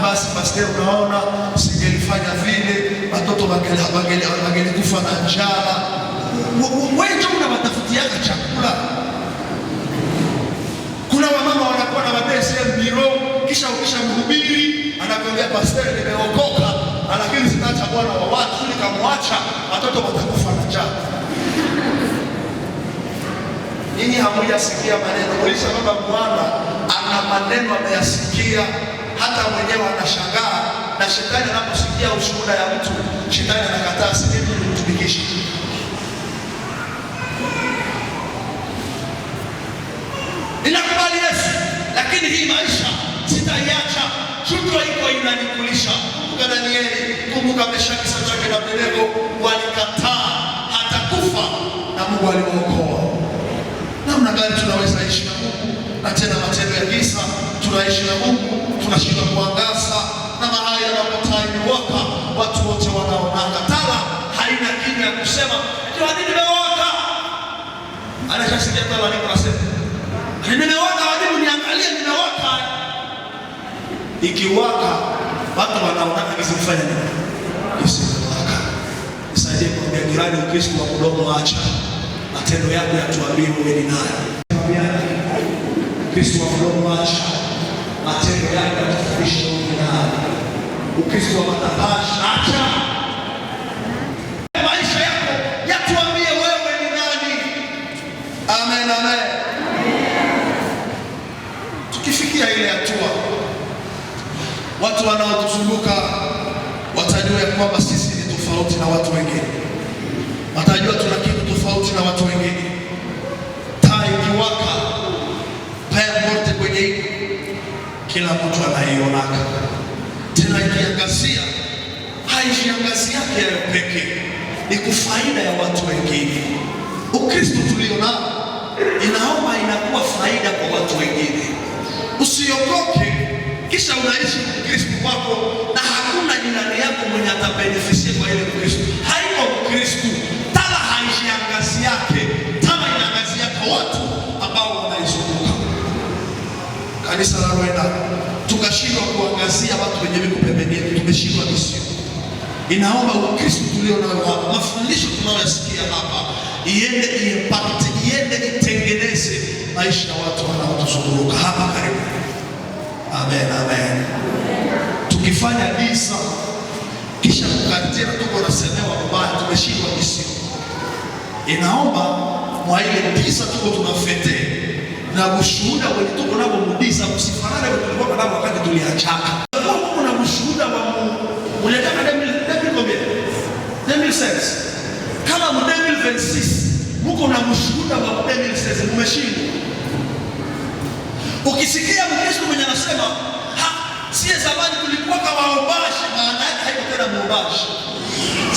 Basi pastor, unaona singelifanya vile watoto wangelikufa na njaa. Wewe ndio unawatafutia chakula. Kuna wamama wanakuwa na mabese biro, kisha mhubiri anakwambia pastor, nimeokoka lakini sitaacha bwana wa watu, nikamwacha watoto watakufa na njaa. Ninyi hamujasikia maneno. Ulisha baba Bwana ana maneno ameyasikia, hata mwenyewe anashangaa. Na shetani anaposikia ushuhuda ya mtu, shetani anakataa, si mimi nimtumikishe. Ninakubali Yesu, lakini hii maisha sitaiacha. Shutwa iko inanikulisha. Kumbuka Danieli, kumbuka Meshaki, Shadraka na Abednego walikataa hata kufa na Mungu aliwaokoa. Namna gani tunaweza ishi na Mungu na tena matendo ya giza? Tunaishi na Mungu, tunashindwa kuangaza, na mahali anapotaa imewaka, watu wote wanaona. Taa haina kitu ya kusema ndio hadi nimewaka. Anashasikia taa ni kunasema nimewaka, hadi niangalie nimewaka. Ikiwaka watu wanaona kizifanya nini? Isiwaka. Nisaidie kuambia jirani, Ukristo wa mdomo acha. Matendo yako yatuambie wewe ni nani. Ukristo wa mdomo acha. Matendo yako yatufundishe wewe ni nani. Ukristo wa matapashi acha. Maisha yako yatuambie wewe ni nani. Amen, amen. Tukifikia ile hatua, watu wanaotuzunguka watajua ya kwamba sisi ni tofauti na watu wengine. Watajua tuna kitu tofauti na watu wengine. Taa ikiwaka, taa yote kwenye iko, kila mtu anaionaka. Tena ikiangazia, haijiangazia yake pekee, ni kufaida ya watu wengine. Ukristo tulionao inaomba inakuwa faida kwa watu wengine. Usiokoke kisha unaishi Ukristo wako na hakuna jirani yako mwenye atabenefisia kwa ile Ukristo. Haiko Ukristo. Tala haijiangazi yake, tala inaangazia kwa watu ambao wanaizunguka. Kanisa la Rwanda tukashindwa kuangazia watu wenye wiko pembeni yetu, tumeshindwa misio. Inaomba Ukristo tulio nao hapa, mafundisho tunayoyasikia hapa, iende impact, iende itengeneze maisha ya watu wanaotuzunguka hapa karibu. Amen, amen. Tukifanya giza kisha kukatia tuko nasemewa mbaya, tumeshindwa misio. Inaomba mwa ile giza tuko tunafete na ushuhuda wetu tuko nao mudiza, usifanane na tulikuwa nao wakati tuliachaka. Kuna ushuhuda wa muleta kademi combien 2016 kama mu 2026 muko na ushuhuda wa 2016 mmeshindwa. Ukisikia Mkristo mwenye anasema sie zamani tulikuwa kama waombaji, maana yake haiko tena muombaji.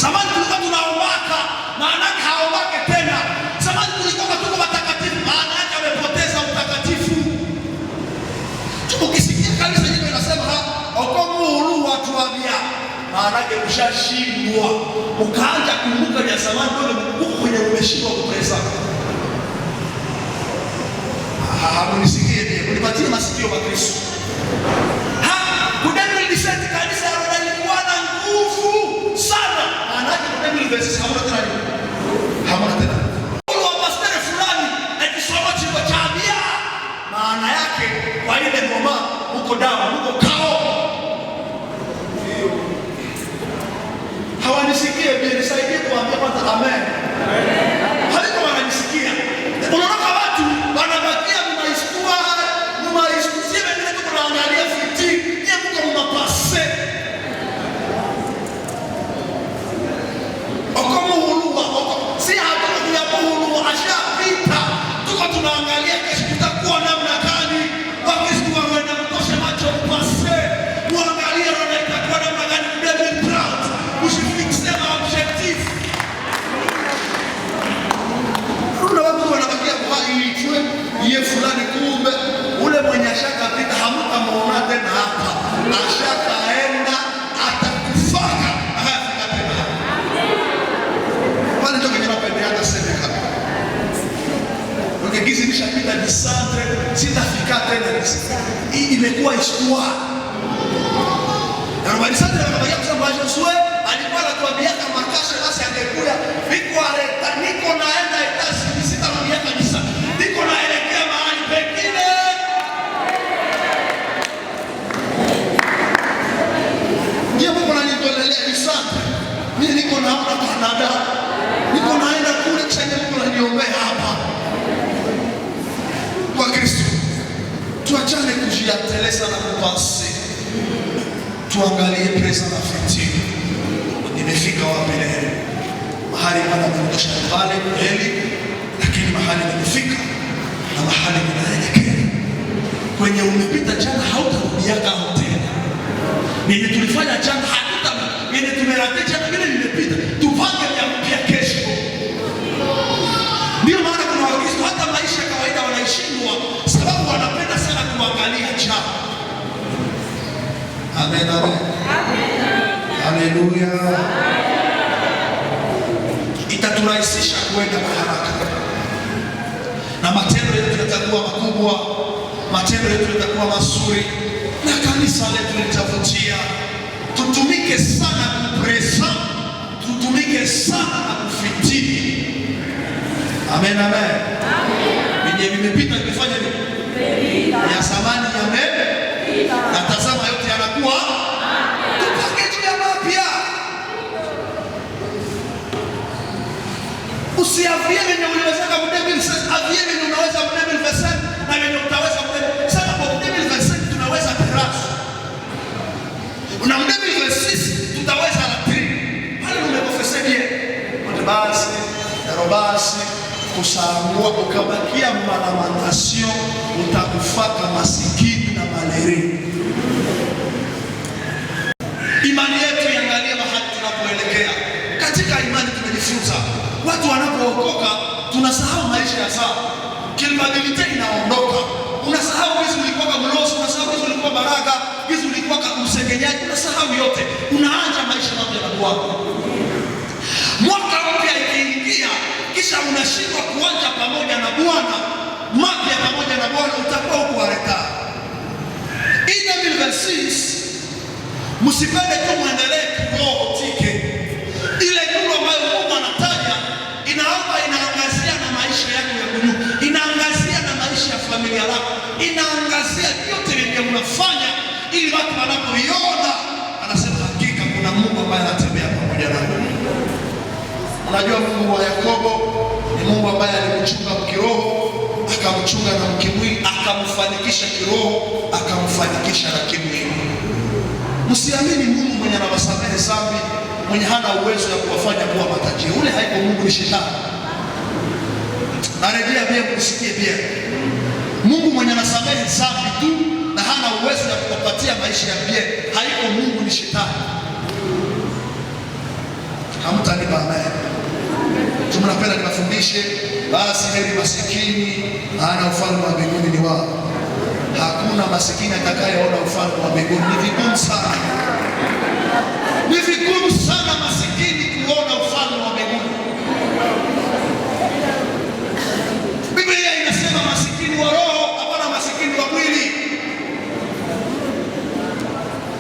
Zamani tulikuwa tunaombaka, maana yake haombake tena. Zamani tulikuwa tuko watakatifu, maana yake amepoteza utakatifu. Ukisikia kanisa hilo linasema okomu huru watu wabia, maana yake mshashindwa. Ukaanza kumbuka ya zamani ndio huko kwenye umeshindwa kupresa. Hamunisikie pia, unipatie masikio kwa Kristo. Kudemi liseti kanisa ya Rwanda ilikuwa na nguvu sana. Maana yake kudemi liseti hamuna tena. Hamuna tena. Kwa pastor fulani akisoma chimbo cha bia, maana yake kwa ile ngoma huko dawa, huko kao. Hawanisikie pia, nisaidie kuambia kwanza amen. Haliko wananisikia. Unaona watu wanabakia mmaistua, mmaistua imekuwa histoire. Na Romanisante anakuambia kwamba Joshua alikuwa anatuambia kama kasha basi angekuja niko aleta niko naenda itasi sitarudia kanisa. Niko naelekea mahali pengine. Ndio Mungu ananitolelea misante. Mimi niko naona Canada. Niko naenda kule kisha Mungu ananiombea hapa. Kwa Kristo. Tuachane kujiatelesa na kupasi. Tuangalie present na future. Nimefika wapi leo? Mahali pana kuondosha pale kweli, lakini mahali nimefika na mahali ninaelekea. Kwenye umepita jana hautarudia kama tena. Nini tulifanya jana hatuta, nini tumeratia jana vile nimepita. Tupange ya mpya kesho. Ndio maana kuna Wakristo hata maisha ya kawaida wanaishindwa sababu wanapenda sana kuangalia jana. Amen, amen. Haleluya. Itaturahisisha kuenda kwa haraka. Na matendo yetu yatakuwa makubwa, matendo yetu yatakuwa mazuri, na kanisa letu litavutia. Tutumike sana kupresa, tutumike sana na kufitini. Amen, amen. Mwenye vimepita nimefanya nini? Ya zamani yamepita. Na tazama yote yanakuwa tupange juu ya mapya. Usiavie venye uliwezeka mdemil sasa, avie venye unaweza mdemil verset na venye utaweza mdemil. Sasa kwa mdemil verset tunaweza terrace. Una mdemil verset tutaweza la 3. Pale umeprofesa bien. Basi, darobasi kusangua ukabakia malamantation utakufaka masikini na maleri. Imani yetu iangalie mahali tunapoelekea. Katika imani tumejifunza watu wanapookoka tunasahau maisha ya sasa. Culpability inaondoka. Unasahau hizo ulikuwa mlosi, unasahau hizo ulikuwa baraka, hizo ulikuwa msengenyaji, unasahau yote. Unaanza maisha mapya na Bwana. Mwaka mpya ikiingia kisha unashindwa kuanza pamoja na Bwana, mapya pamoja na Bwana, utakuwa huko haraka. Ina 2026 msipende tu muendelee kiroho tike. Ile nuru ambayo Mungu anataja inaomba inaangazia na maisha yako ya kunyuma, inaangazia na maisha ya familia yako, inaangazia yote yenye unafanya, ili watu wanapoiona anasema hakika kuna Mungu ambaye anatembea pamoja na wewe. Unajua Mungu wa Yakobo ni Mungu ambaye alimchunga kiroho, akamchunga na kimwili, akamfanikisha kiroho, akamfanikisha na kimwili. Msiamini Mungu mwenye anawasamehe dhambi, mwenye hana uwezo wa kuwafanya kuwa matajiri. Ule haiko Mungu, ni shetani. Narejea bien, msikie bien. Mungu mwenye anasamehe dhambi tu na hana uwezo wa kuwapatia maisha ya bien, haiko Mungu, ni shetani. Hamtanipa amen. Tunapenda niwafundishe basi heri masikini hana ufalme wa mbinguni ni wao. Hakuna masikini atakayeona ufalme wa mbinguni. Ni vigumu sana. Ni vigumu sana masikini kuona ufalme wa mbinguni. Biblia inasema masikini wa roho, hapana masikini wa mwili.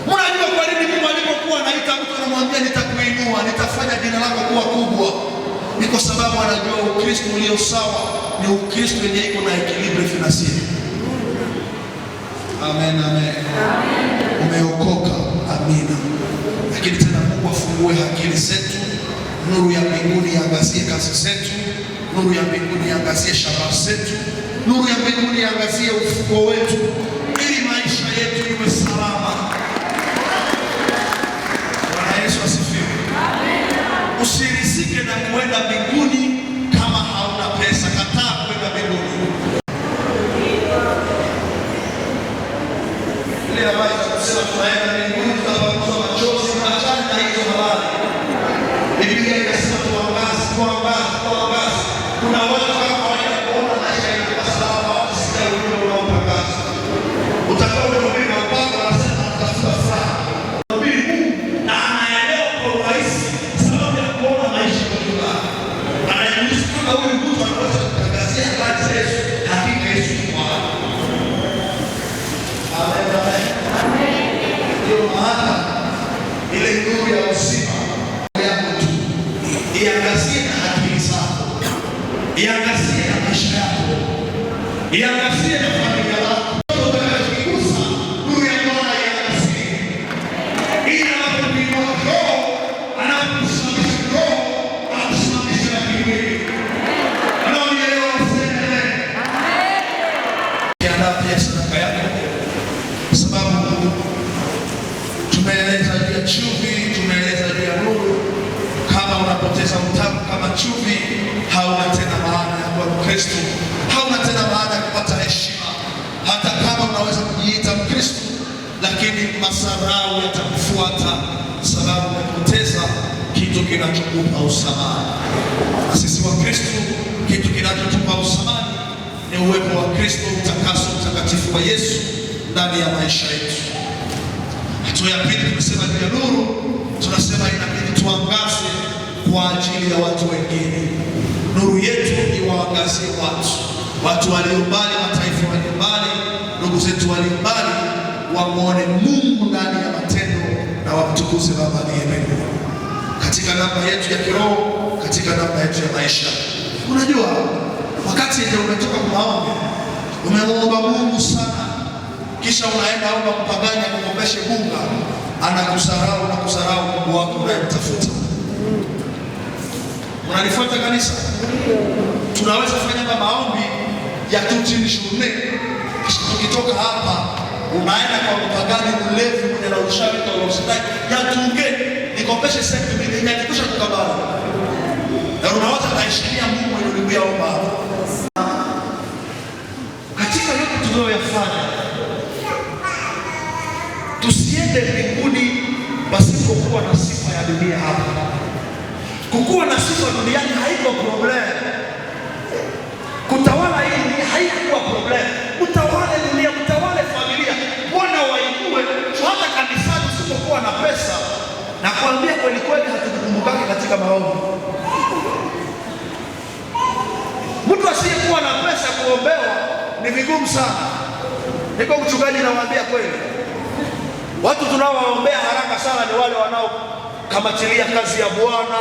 Mnajua kwa nini Mungu alipokuwa anaita mtu anamwambia nitakuinua, nitafanya jina lako kuwa kubwa? Ni kwa sababu anajua Ukristo ulio sawa ni Ukristo wenye iko na equilibre financier. Amen, amen. Umeokoka, amina. Lakini tena Mungu afungue akili zetu, nuru ya mbinguni iangazie kazi zetu, nuru ya mbinguni iangazie shamba zetu, nuru ya mbinguni iangazie ufuko wetu, ili maisha yetu iwe salama. Bwana Yesu asifiwe. Usirizike na kuenda mbinguni kama hauna pesa. Kataa kwenda mbinguni. Ile habari tunasema tunaenda mbinguni tutapata machozi, achana na hizo habari. Biblia inasema tuangaze. Kuna watu kama hawaja kuona maisha yanakuwa salama, wakisikia ujumbe unaotangaza. Utakao kuhubiri na upako anasema atafuta furaha. Kuhubiri Mungu na anaelewa kwa urahisi sababu ya kuona maisha kwa jumla. Anajiuliza kama huyu mtu anaweza kutangazia habari za Yesu, hakika Yesu ni Bwana. Amen. kwa sababu tumeeleza juu ya chumvi, tumeeleza juu ya nuru. Kama unapoteza utamu kama chumvi, hauna tena maana ya kuwa Mkristo, hauna tena maana ya kupata heshima. Hata kama unaweza kujiita Mkristo, lakini masarau yatakufuata, sababu umepoteza kitu kinachokupa usamani. Na sisi wa Kristo, kitu kinachotupa usamani ni uwepo wa Kristo, utakaso mtakatifu wa Yesu ndani ya maisha yetu. Hatua ya pili tumesema juu ya nuru, tunasema inabidi tuangaze kwa ajili ya watu wengine. Nuru yetu iwaangazie watu walio mbali, mataifa walio mbali, ndugu zetu walio mbali, wamuone Mungu ndani ya matendo na wamtukuze Baba aliye mbinguni, katika namna yetu ya kiroho, katika namna yetu ya maisha. Unajua, wakati ndio umetoka kwa maombi, umemuomba Mungu sana, kisha unaenda omba mpagani akuombeshe bunga, anakusahau na kusahau Mungu wako unayemtafuta. Unalifuata kanisa? Tunaweza kufanya maombi ya tutinishune, kisha tukitoka hapa unaenda kwa mpagani mlevi mwenye na ushauri na usitaki ya tunge nikopeshe senti mbili inanikisha kukabala. Na unaweza kaishiria Mungu mwenye uliomba. Katika yote tunayoyafanya, tusiende mbinguni pasipokuwa na sifa ya dunia hapa. Kukuwa na sifa duniani haiko problem. Kutawala hii haikuwa problem. Utawale dunia, utawale familia. Bwana wainue hata kanisani usipokuwa na pesa. Na kuambia kweli kweli, hatukukumbukaki katika maombi. Mtu asiyekuwa na pesa kuombewa ni vigumu sana. Niko mchungaji nawaambia kweli. Watu tunaowaombea haraka sana ni wale wanaokamatilia kazi ya Bwana.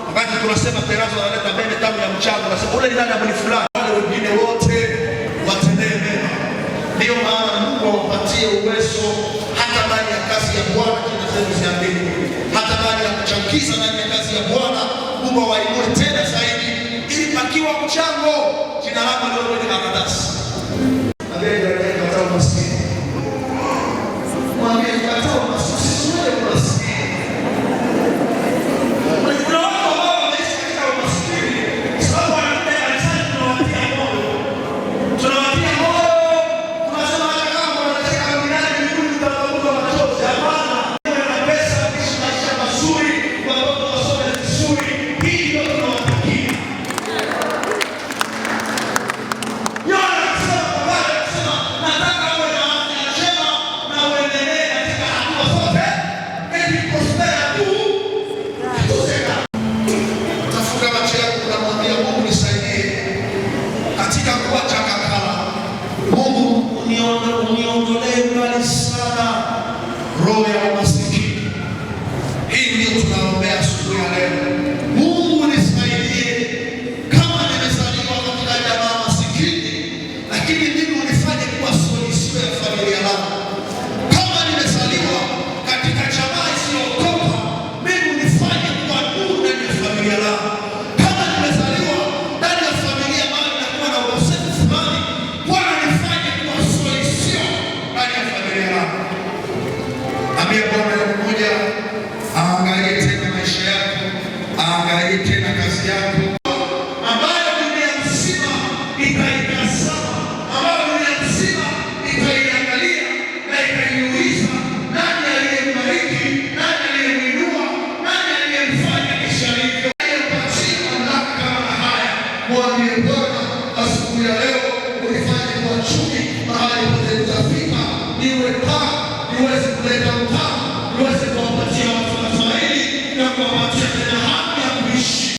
Wakati tunasema terazo analeta mbele tamu ya mchango, nasema ule ni nani ya mwili fulani, wale wengine wote watendee mema. Ndio maana Mungu awapatie uwezo hata ndani ya kazi ya Bwana, jina zenu ziandikwe. Hata ndani ya kuchangiza ndani ya kazi ya Bwana, Mungu awainue tena zaidi, ili pakiwa mchango jina lako liwe kwenye karatasi. Ndio kataa maskini. Mwambie kataa maskini, sio maskini. Aangalie tena maisha yako, aangalie tena kazi yako ambayo dunia nzima itaitazama, ambayo dunia nzima itaiangalia na ikaiuliza, nani aliyembariki, nani aliyemwinua, nani aliyemfanya kisha hivyo. Aliyepatia mamlaka kama haya, mwambie Bwana, asubuhi ya leo unifanye kwa chumi mahali pote utafika, niwe paa, niweze kuleta utamu, niweze kuwapatia watu matumaini na kuwapatia tena haki ya kuishi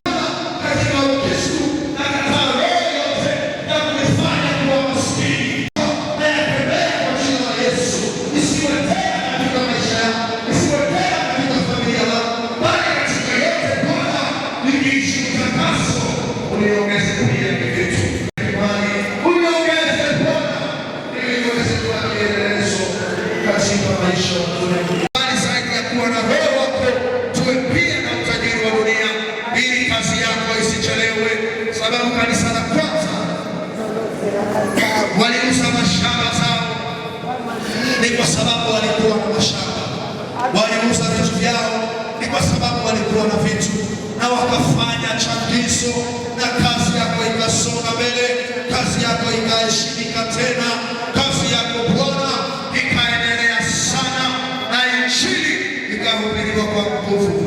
katika Ukristo na katika roho yote na kunifanya kuwa maskini. Na yakemea kwa jina la Yesu, nisiwe tena katika maisha yangu, nisiwe tena katika familia yangu, bali katika yote Bwana nikiishi utakaso. Uniongeze pia kitu imani, uniongeze Bwana ili niweze kuwa kielelezo katika maisha yangu. Sababu kanisa la kwanza waliuza mashamba zao ni kwa kwa sababu walikuwa na mashamba, waliuza vitu vyao, ni kwa sababu walikuwa na vitu, na wakafanya changizo, na kazi yako ikasonga mbele, kazi yako ikaheshimika tena, kazi yako Bwana ikaendelea sana, na injili ikahubiriwa kwa nguvu.